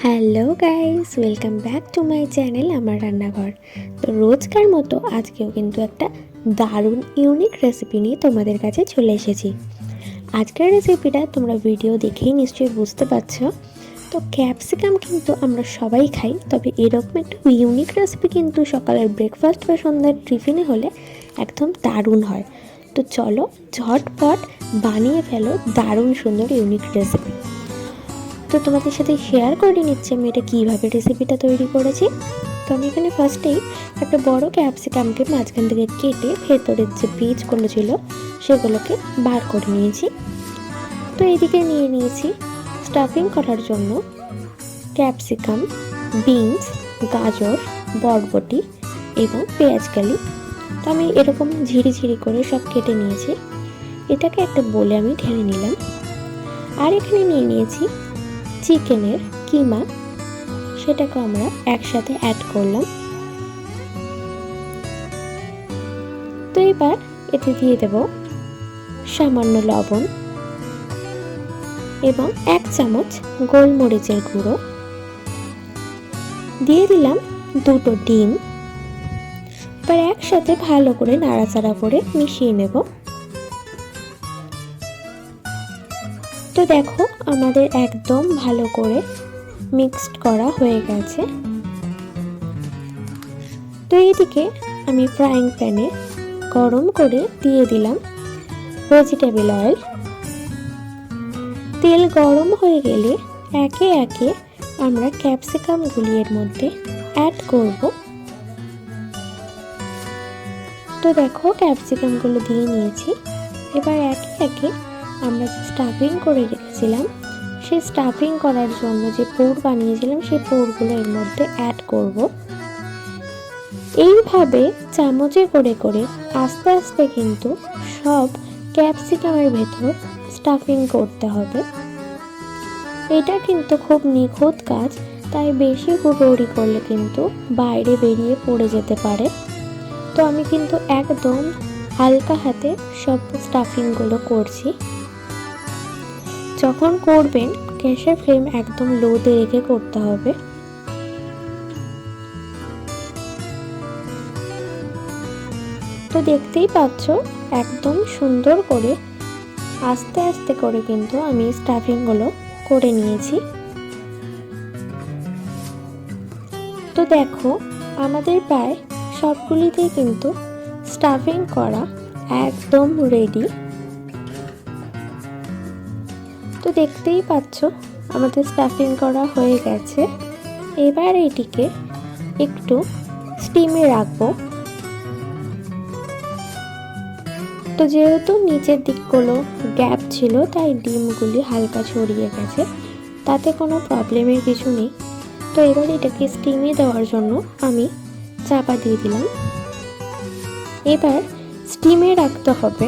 Hello guys, welcome back to my channel আমার রান্নাঘর। তো রোজকার মতো আজকেও কিন্তু একটা দারুণ ইউনিক রেসিপি নিয়ে তোমাদের কাছে চলে এসেছি। আজকের রেসিপিটা তোমরা ভিডিও দেখেই নিশ্চয়ই বুঝতে পারছো। তো ক্যাপসিকাম কিন্তু আমরা সবাই খাই, তবে এরকম একটা ইউনিক রেসিপি কিন্তু সকালের ব্রেকফাস্ট বা সন্ধ্যার টিফিনে হলে একদম দারুণ হয়। তো চলো ঝটপট বানিয়ে ফেলো দারুণ সুন্দর ইউনিক রেসিপি। তো তোমাদের সাথে শেয়ার করে নিচ্ছি আমি এটা কীভাবে রেসিপিটা তৈরি করেছি। তো আমি এখানে ফার্স্টেই একটা বড় ক্যাপসিকামকে মাঝখান থেকে কেটে ভেতরের যে বীজগুলো ছিল সেগুলোকে বার করে নিয়েছি। তো এদিকে নিয়ে নিয়েছি স্টাফিং করার জন্য ক্যাপসিকাম, বিনস, গাজর, বরবটি এবং পেঁয়াজকালি। তো আমি এরকম ঝিরি করে সব কেটে নিয়েছি। এটাকে একটা বলে আমি ঢেলে নিলাম। আর এখানে নিয়ে নিয়েছি চিকেনের কিমা, সেটাকে আমরা একসাথে অ্যাড করলাম। তো এবার এতে দিয়ে দেব সামান্য লবণ এবং 1 চামচ গোলমরিচের গুঁড়ো, দিয়ে দিলাম 2টো ডিম। এবার একসাথে ভালো করে নাড়াচাড়া করে মিশিয়ে নেব। তো দেখো আমাদের একদম ভালো করে মিক্সড করা হয়ে গেছে। তো এইদিকে আমি ফ্রাইং প্যানে গরম করে দিয়ে দিলাম ভেজিটেবল অয়েল। তেল গরম হয়ে গেলে একে একে আমরা ক্যাপসিকামগুলি এর মধ্যে অ্যাড করব। তো দেখো ক্যাপসিকামগুলো দিয়ে নিয়েছি। এবার একে একে আমরা যে স্টাফিং করে রেখেছিলাম সেই স্টাফিং করার জন্য যে পুর বানিয়েছিলাম সেই পুরগুলো এর মধ্যে অ্যাড করব। এইভাবে চামচে করে করে আস্তে আস্তে কিন্তু সব ক্যাপসিকামের ভেতর স্টাফিং করতে হবে। এটা কিন্তু খুব নিখুঁত কাজ, তাই বেশি হুড়োহুড়ি করলে কিন্তু বাইরে বেরিয়ে পড়ে যেতে পারে। তো আমি কিন্তু একদম হালকা হাতে সব স্টাফিংগুলো করছি। যখন করবেন গ্যাসের ফ্লেম একদম লোতে রেখে করতে হবে। তো দেখতেই পাচ্ছ একদম সুন্দর করে আস্তে আস্তে করে কিন্তু আমি স্টাফিংগুলো করে নিয়েছি। তো দেখো আমাদের প্রায় সবগুলিতেই কিন্তু স্টাফিং করা একদম রেডি। তো দেখতেই পাচ্ছ আমাদের স্টাফিং করা হয়ে গেছে। এবার এটিকে একটু স্টিমে রাখবো। তো যেহেতু নিচের দিকগুলো গ্যাপ ছিল তাই ডিমগুলি হালকা ছড়িয়ে গেছে, তাতে কোনো প্রবলেমের কিছু নেই। তো এবার এটাকে স্টিমে দেওয়ার জন্য আমি চাপা দিয়ে দিলাম। এবার স্টিমে রাখতে হবে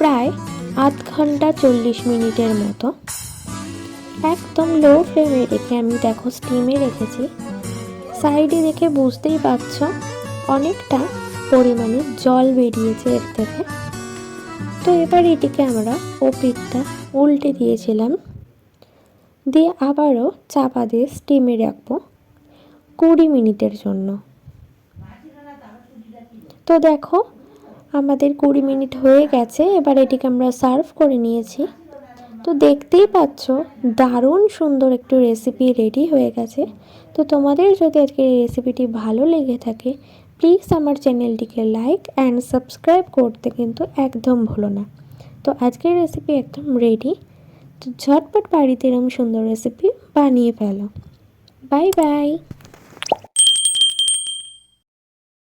প্রায় 0.5 ঘন্টা 40 মিনিটের মতো। একদম লো ফ্লেমে রেখে আমি দেখো স্টিমে রেখেছি। সাইডে দেখে বুঝতেই পারছ অনেকটা পরিমাণে জল বেরিয়েছে এর থেকে। তো এবার এটিকে আমরা ওপিঠটা উল্টে দিয়েছিলাম, দিয়ে আবারও চাপা দিয়ে স্টিমে রাখবো 20 মিনিটের জন্য। তো দেখো আমাদের 20 মিনিট হয়ে গেছে। এবার এটিকে আমরা সার্ভ করে নিয়েছি। তো দেখতেই পাচ্ছ দারুণ সুন্দর একটু রেসিপি রেডি হয়ে গেছে। তো তোমাদের যদি আজকের এই রেসিপিটি ভালো লেগে থাকে প্লিজ আমার চ্যানেলটিকে লাইক অ্যান্ড সাবস্ক্রাইব করতে কিন্তু একদম ভুলো না। তো আজকের রেসিপি একদম রেডি। তো ঝটপট বাড়িতে এরকম সুন্দর রেসিপি বানিয়ে ফেলো। Bye bye.